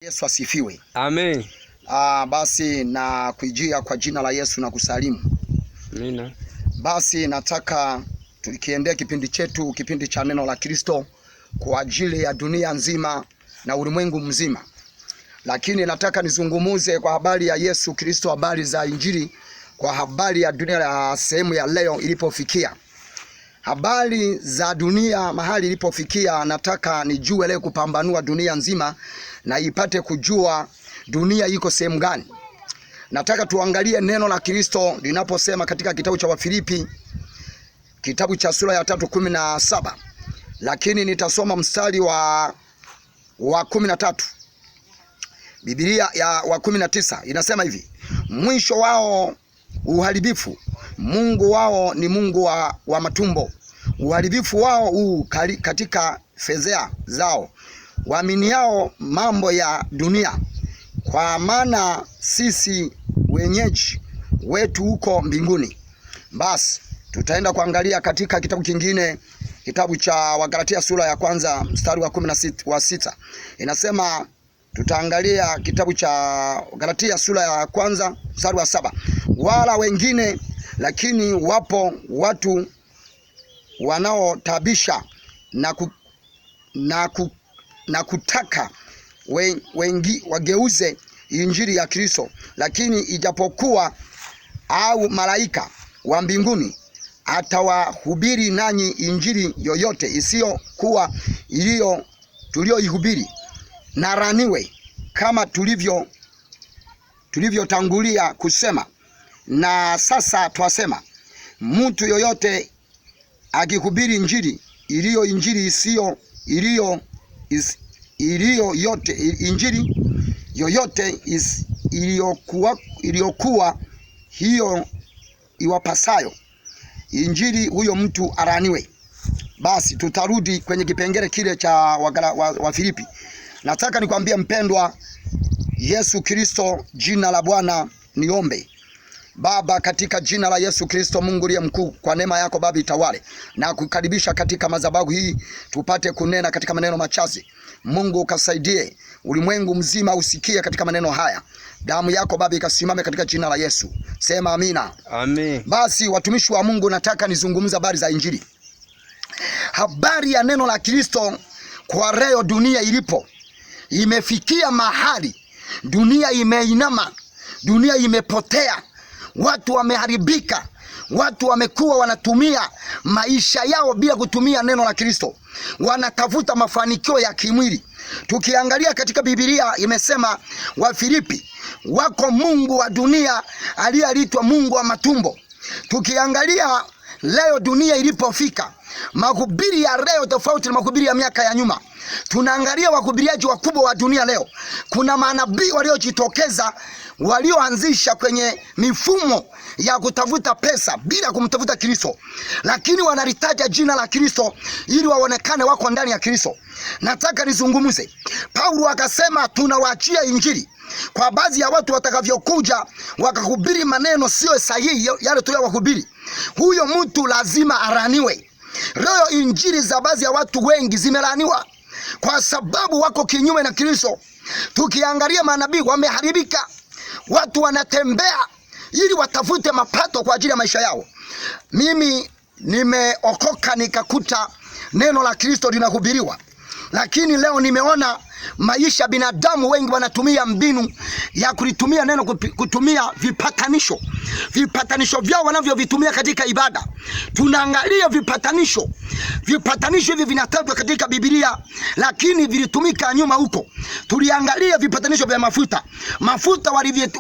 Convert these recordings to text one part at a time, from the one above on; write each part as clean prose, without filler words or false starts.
Yesu asifiwe. Amen. Basi na kujia kwa jina la Yesu na kusalimu. Amina. Basi nataka tukiendea kipindi cha neno la Kristo kwa ajili ya dunia nzima na ulimwengu mzima. Lakini nataka nizungumuze kwa habari ya Yesu Kristo, habari za Injili, kwa habari ya dunia ya sehemu ya leo ilipofikia. Habari za dunia mahali ilipofikia, nataka nijue leo kupambanua dunia nzima na ipate kujua dunia iko sehemu gani. Nataka tuangalie neno la Kristo linaposema katika kitabu cha Wafilipi, kitabu cha sura ya 3:17. Lakini nitasoma mstari wa 13. Biblia ya 19 inasema hivi: mwisho wao uharibifu, Mungu wao ni Mungu wa matumbo. Uharibifu wao katika fedhea zao, waaminiao mambo ya dunia, kwa maana sisi wenyeji wetu huko mbinguni. Basi tutaenda kuangalia katika kitabu kingine, kitabu cha Wagalatia sura ya 1 mstari wa 16. Inasema, tutaangalia kitabu cha Galatia sura ya 1 mstari wa 7. Wala wengine, lakini wapo watu wanaotabisha na kutaka wengi wageuze injili ya Kristo. Lakini ijapokuwa au malaika wa mbinguni atawahubiri nanyi injili yoyote isiyokuwa tulioihubiri, na raniwe, kama tulivyotangulia kusema. Na sasa twasema, mtu yoyote akihubiri injili yoyote iliyokuwa hiyo iwapasayo injili, huyo mtu araniwe. Basi tutarudi kwenye kipengele kile cha Wafilipi. Nataka nikwambie mpendwa, Yesu Kristo, jina la Bwana niombe. Baba, katika jina la Yesu Kristo, Mungu aliye mkuu, kwa neema yako Baba itawale, na kukaribisha katika madhabahu hii tupate kunena katika maneno machache. Mungu ukasaidie ulimwengu mzima usikie katika maneno haya. Damu yako Baba ikasimame katika jina la Yesu. Sema amina. Amen. Basi watumishi wa Mungu, nataka nizungumze habari za Injili. Habari ya neno la Kristo kwa leo dunia ilipo. Imefikia mahali dunia imeinama, dunia imepotea, watu wameharibika, watu wamekuwa wanatumia maisha yao bila kutumia neno la Kristo, wanatafuta mafanikio ya kimwili. Tukiangalia katika Biblia imesema Wafilipi wako mungu wa dunia aliyeitwa Mungu wa matumbo. Tukiangalia leo dunia ilipofika, mahubiri ya leo tofauti na mahubiri ya miaka ya nyuma. Tunaangalia wahubiriaji wakubwa wa dunia leo. Kuna manabii waliojitokeza, walioanzisha kwenye mifumo ya kutafuta pesa bila kumtafuta Kristo, lakini wanalitaja jina la Kristo ili waonekane wako ndani ya Kristo. Nataka nizungumze. Paulo akasema tunawaachia injili kwa baadhi ya watu watakavyokuja wakahubiri maneno sio sahihi yale tuliyowahubiri, huyo mtu lazima araniwe. Leo injili za baadhi ya watu wengi zimelaniwa kwa sababu wako kinyume na Kristo. Tukiangalia manabii wameharibika, watu wanatembea ili watafute mapato kwa ajili ya maisha yao. Mimi nimeokoka nikakuta neno la Kristo linahubiriwa, lakini leo nimeona maisha binadamu wengi wanatumia mbinu ya kulitumia neno kutumia vipatanisho vyao wanavyovitumia katika ibada. Tunaangalia vipatanisho hivi vinatajwa katika Biblia, lakini vilitumika nyuma huko. Tuliangalia vipatanisho vya mafuta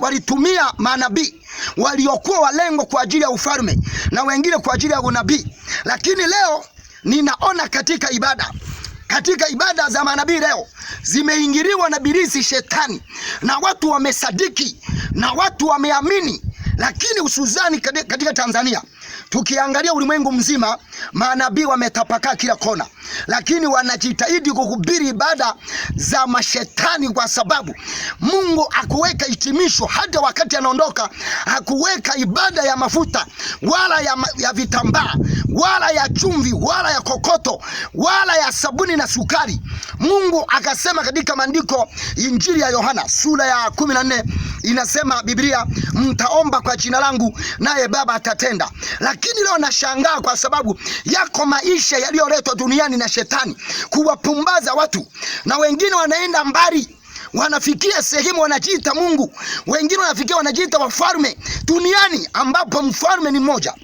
walitumia manabii waliokuwa walengo kwa ajili ya ufalme na wengine kwa ajili ya unabii. Lakini leo ninaona katika ibada za manabii leo zimeingiliwa na ibilisi shetani, na watu wamesadiki na watu wameamini Lakini hususani katika Tanzania, tukiangalia ulimwengu mzima, manabii wametapakaa kila kona, lakini wanajitahidi kuhubiri ibada za mashetani, kwa sababu Mungu hakuweka hitimisho. Hata wakati anaondoka hakuweka ibada ya mafuta wala ya vitambaa wala ya chumvi wala ya kokoto wala ya sabuni na sukari. Mungu akasema katika maandiko, Injili ya Yohana sura ya 14 inasema Biblia, mtaomba kwa jina langu naye Baba atatenda. Lakini leo nashangaa kwa sababu yako maisha yaliyoletwa duniani na shetani kuwapumbaza watu, na wengine wanaenda mbali, wanafikia sehemu wanajiita Mungu, wengine wanafikia wanajiita wafalme duniani, ambapo mfalme ni mmoja.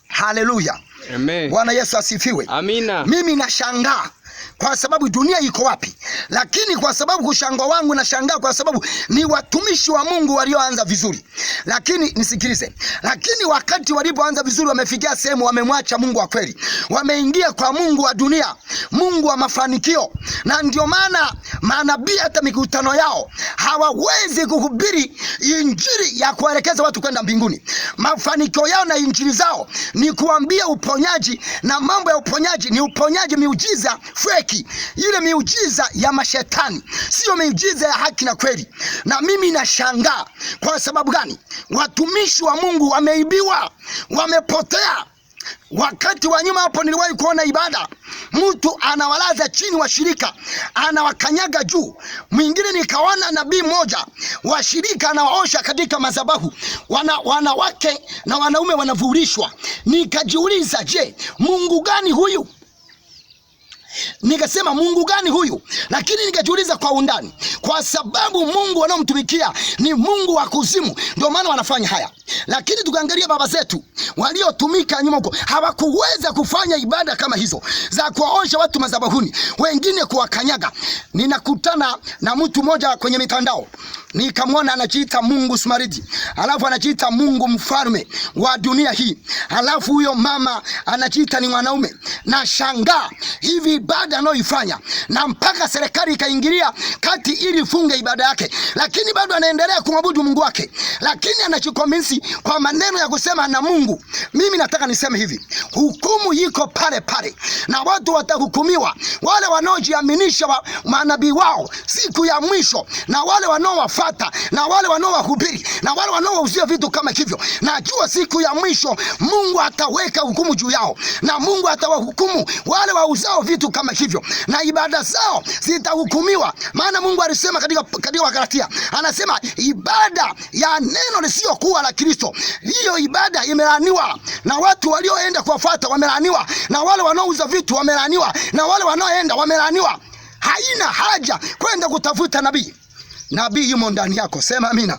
Haleluya, amen. Bwana Yesu asifiwe. Amina. Mimi nashangaa kwa sababu dunia iko wapi? Lakini kwa sababu kushangwa wangu nashangaa kwa sababu ni watumishi wa Mungu walioanza vizuri. Lakini nisikilize, lakini wakati walipoanza vizuri wamefikia sehemu wamemwacha Mungu wa kweli, wameingia kwa mungu wa dunia, mungu wa mafanikio. Na ndio maana manabii hata mikutano yao hawawezi kuhubiri injili ya kuelekeza watu kwenda mbinguni. Mafanikio yao na injili zao ni kuambia uponyaji, na mambo ya uponyaji ni uponyaji miujiza feki, ile miujiza ya mashetani, sio miujiza ya haki na kweli. Na mimi nashangaa kwa sababu gani? Watumishi wa Mungu wameibiwa, wamepotea. Wakati wa nyuma hapo niliwahi kuona ibada, mtu anawalaza chini washirika, anawakanyaga juu. Mwingine nikaona nabii mmoja washirika anawaosha katika madhabahu, wanawake na wanaume wanavurishwa. Nikajiuliza, je, Mungu gani huyu? Nikasema Mungu gani huyu? Lakini nikajiuliza kwa undani, kwa sababu Mungu wanaomtumikia ni Mungu wa kuzimu, ndio maana wanafanya haya. Lakini tukaangalia baba zetu waliotumika nyuma huko, hawakuweza kufanya ibada kama hizo za kuwaosha watu madhabahuni, wengine kuwakanyaga. Ninakutana na mtu mmoja kwenye mitandao, nikamwona anajiita Mungu Smaridi, alafu anajiita Mungu mfalme wa dunia hii, alafu huyo mama anajiita ni mwanaume. Na shangaa hivi ibada anayoifanya, na mpaka serikali ikaingilia kati ili funge ibada yake, lakini bado anaendelea kumwabudu Mungu wake, lakini anajikonvinsi kwa maneno ya kusema na Mungu. Mimi nataka niseme hivi, hukumu yiko pale pale, na watu watahukumiwa, wale wanaojiaminisha manabii wao siku ya mwisho, na wale wanaowafuata, na wale wanaowahubiri, na wale wanaouzia vitu kama hivyo. Najua siku ya mwisho Mungu ataweka hukumu juu yao, na Mungu atawahukumu wale wauzao vitu kama hivyo, na ibada zao zitahukumiwa. Maana Mungu alisema katika Wagalatia, anasema ibada ya neno lisilokuwa la Kristo, hiyo ibada imelaaniwa. Na watu walioenda kuwafuata wamelaaniwa, na wale wanaouza vitu wamelaaniwa, na wale wanaoenda wamelaaniwa. Haina haja kwenda kutafuta nabii. Nabii yumo ndani yako, sema amina.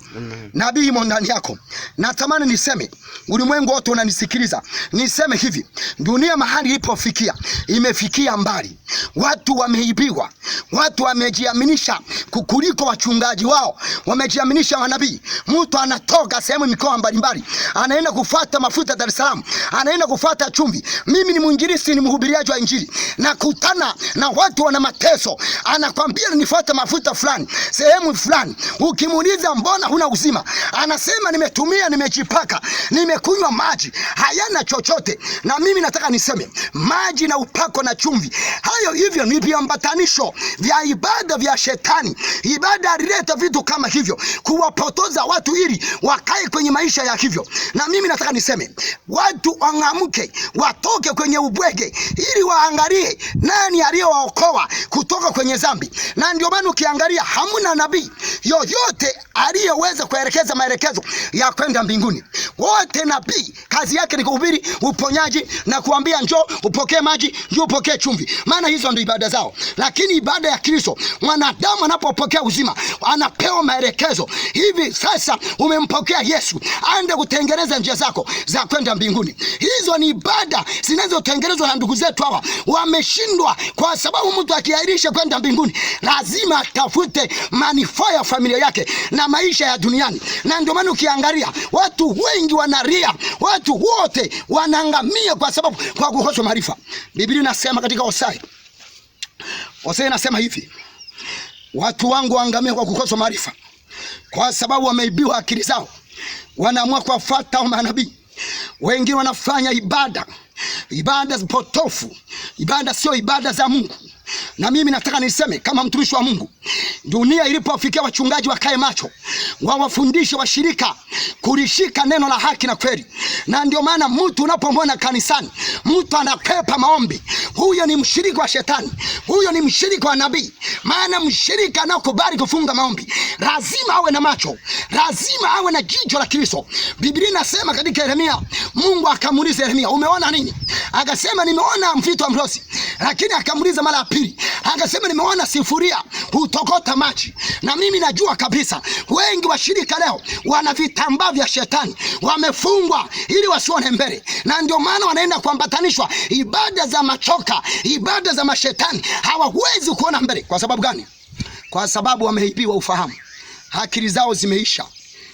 Nabii yumo ndani yako. Natamani niseme, ulimwengu wote unanisikiliza, niseme hivi, dunia mahali ilipofikia, imefikia mbali. Watu wameibiwa, watu wamejiaminisha kuliko wachungaji wao, wamejiaminisha wanabii. Mtu anatoka sehemu mikoa mbalimbali, anaenda kufuata mafuta Dar es Salaam, anaenda kufuata chumvi. Mimi ni mwinjilisti, ni mhubiriaji wa injili, nakutana na watu wana mateso, anakwambia nifuate mafuta fulani sehemu fulani. Ukimuuliza mbona huna uzima, anasema nimetumia, nimejipaka, nimekunywa maji, hayana chochote. Na mimi nataka niseme, maji na upako na chumvi, hayo hivyo ni viambatanisho vya ibada vya shetani. Ibada alileta vitu kama hivyo kuwapotoza watu ili wakae kwenye maisha ya hivyo. Na mimi nataka niseme, watu wangamuke, watoke kwenye ubwege ili waangalie nani aliyewaokoa kutoka kwenye dhambi. Na ndio maana ukiangalia hamuna nabii yoyote aliyeweza kuelekeza maelekezo ya kwenda mbinguni. Wote nabii kazi yake ni kuhubiri uponyaji na kuambia njoo upokee maji, njoo upokee chumvi, maana hizo ndio ibada zao. Lakini ibada ya Kristo, mwanadamu anapopokea uzima anapewa maelekezo. Hivi sasa umempokea Yesu, aende kutengeneza njia zako za kwenda mbinguni. Hizo ni ibada zinazotengenezwa na ndugu zetu hawa. Wameshindwa kwa sababu mtu akiahirisha kwenda mbinguni lazima atafute manufaa ya familia yake na maisha ya duniani. Na ndio maana ukiangalia watu wengi wanaria, watu wote wanaangamia kwa sababu kwa kukosa maarifa. Biblia inasema katika Hosea inasema hivi, watu wangu waangamia kwa kukosa maarifa, kwa sababu wameibiwa akili zao wanaamua kuwafuata manabii. Wengine wanafanya ibada potofu, ibada sio ibada za Mungu. Na mimi nataka niseme kama mtumishi wa Mungu, dunia ilipofikia wachungaji wakae macho, wawafundishe washirika kulishika neno la haki na kweli. Na ndio maana mtu unapomwona kanisani mtu anakwepa maombi, huyo ni mshirika wa shetani, huyo ni mshirika wa nabii. Maana mshirika anakubali kufunga maombi lazima awe na macho, lazima awe na jicho la Kristo. Biblia inasema katika Yeremia, Mungu akamuuliza Yeremia, umeona nini? Akasema nimeona mfito wa mlozi. Lakini akamuuliza mara ya pili, akasema nimeona sifuria hutokota maji. Na mimi najua kabisa wengi washirika leo wana vitambaa vya shetani, wamefungwa ili wasione mbele. Na ndio maana wanaenda kuambatanishwa ibada za machoka, ibada za mashetani, hawawezi kuona mbele. Kwa sababu gani? Kwa sababu wameibiwa ufahamu, akili zao zimeisha.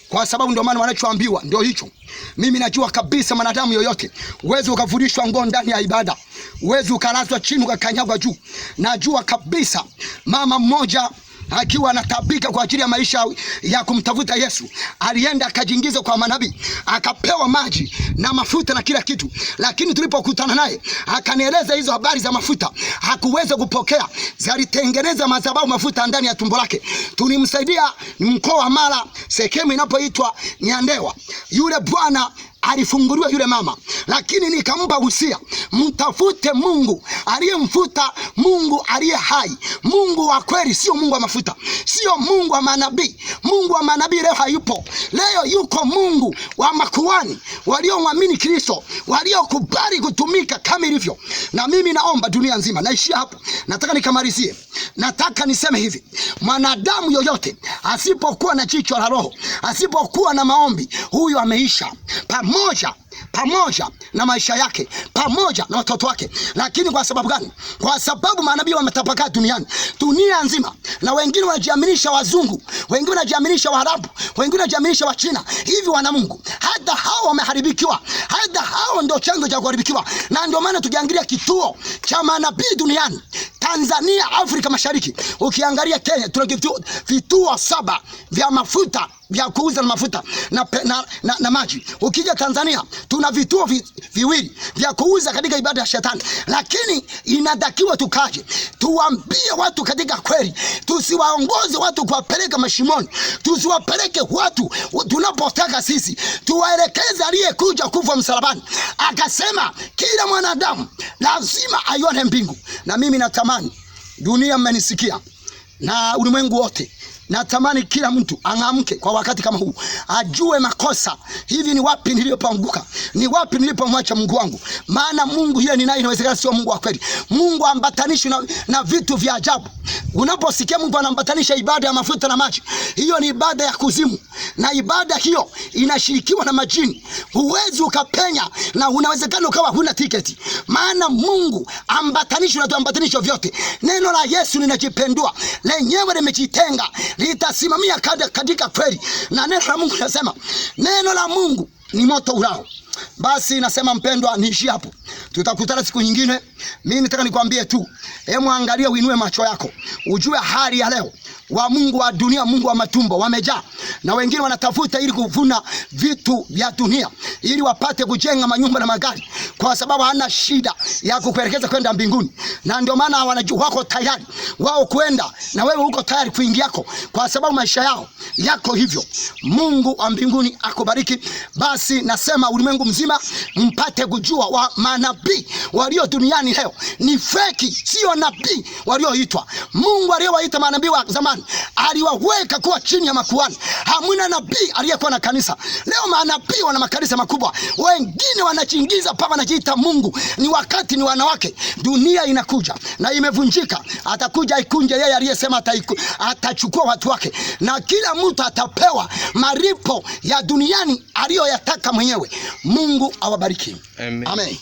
Kwa sababu ndio maana wanachoambiwa ndio hicho. Mimi najua kabisa mwanadamu yoyote uwezi ukavurishwa nguo ndani ya ibada, uwezi ukalazwa chini ukakanyagwa juu. Najua kabisa mama mmoja akiwa anatabika kwa ajili ya maisha ya kumtafuta Yesu, alienda akajiingiza kwa manabii, akapewa maji na mafuta na kila kitu. Lakini tulipokutana naye akanieleza hizo habari za mafuta, hakuweza kupokea. Zalitengeneza madhabahu mafuta ndani ya tumbo lake. Tulimsaidia mkoa wa Mara, sehemu inapoitwa Nyandewa. Yule bwana alifunguliwa yule mama, lakini nikampa usia, mtafute Mungu aliyemfuta, Mungu aliye hai, Mungu wa kweli, sio Mungu wa mafuta, sio Mungu wa manabii. Mungu wa manabii leo hayupo. Leo yuko Mungu wa makuhani waliomwamini Kristo, waliokubali kutumika kama ilivyo. Na mimi naomba dunia nzima, naishia hapo, nataka nikamalizie. Nataka niseme hivi, mwanadamu yoyote asipokuwa na jicho la roho, asipokuwa na maombi, huyu ameisha pamoja na maisha yake, pamoja na watoto wake. Lakini kwa sababu gani? Kwa sababu manabii wametapakaa dunia nzima, na wengine wanajiaminisha wazungu, wengine wanajiaminisha Waarabu, wengine wanajiaminisha wa China. Hivi wana Mungu? Hata hao wameharibikiwa, hata hao ndio chanzo cha kuharibikiwa. Na ndio maana tukiangalia kituo cha manabii duniani, Tanzania, Afrika Mashariki, ukiangalia Kenya tuna vituo 7 vya mafuta, vya kuuza na mafuta na maji. Ukija Tanzania tuna vituo viwili vya kuuza katika ibada ya shetani. Lakini inatakiwa tukaje, tuambie watu katika kweli, tusiwaongoze watu kuwapeleka mashimoni, tusiwapeleke watu tunapotaka sisi, tuwaelekeze aliyekuja kufa msalabani. Akasema kila mwanadamu lazima aione mbingu. Na mimi natamani dunia, mmenisikia, na ulimwengu wote, natamani kila mtu angamke kwa wakati kama huu, ajue makosa. Hivi ni wapi nilipoanguka? Ni wapi nilipomwacha Mungu wangu? Maana Mungu yeye ninaye inawezekana sio Mungu wa kweli. Mungu ambatanishi na vitu vya ajabu. Unaposikia Mungu anambatanisha ibada ya mafuta na maji, hiyo ni ibada ya kuzimu, na ibada hiyo inashirikiwa na majini. Huwezi ukapenya, na unawezekana ukawa huna tiketi. Maana Mungu ambatanishi na tuambatanisho vyote. Neno la Yesu linajipendua, lenyewe limejitenga, litasimamia katika kweli. Na neno la Mungu linasema, neno la Mungu ni moto urao. Basi nasema mpendwa, niishi hapo. Tutakutana siku nyingine. Mimi nataka nikwambie tu, hebu angalia, uinue macho yako, ujue hali ya leo wa Mungu wa dunia, Mungu wa matumbo wamejaa, na wengine wanatafuta ili kuvuna vitu vya dunia ili wapate kujenga manyumba na magari, kwa sababu hana shida ya kukuelekeza kwenda mbinguni. Na ndio maana wanajua wako tayari wao kwenda, na wewe uko tayari kuingiako, kwa sababu maisha yao yako hivyo. Mungu wa mbinguni akubariki. Basi nasema ulimwengu mzima mpate kujua wa manabii walio duniani leo ni feki, sio nabii walioitwa. Mungu aliyowaita manabii wa zamani aliwaweka kuwa chini ya makuhani. Hamuna nabii aliyekuwa na kanisa. Leo manabii wana makanisa makubwa, wengine wanajiingiza papa wanajiita Mungu. Ni wakati ni wanawake. Dunia inakuja na imevunjika, atakuja ikunje yeye aliyesema atachukua watu wake, na kila mtu atapewa malipo ya duniani aliyoyataka mwenyewe. Mungu awabariki. Amen. Amen.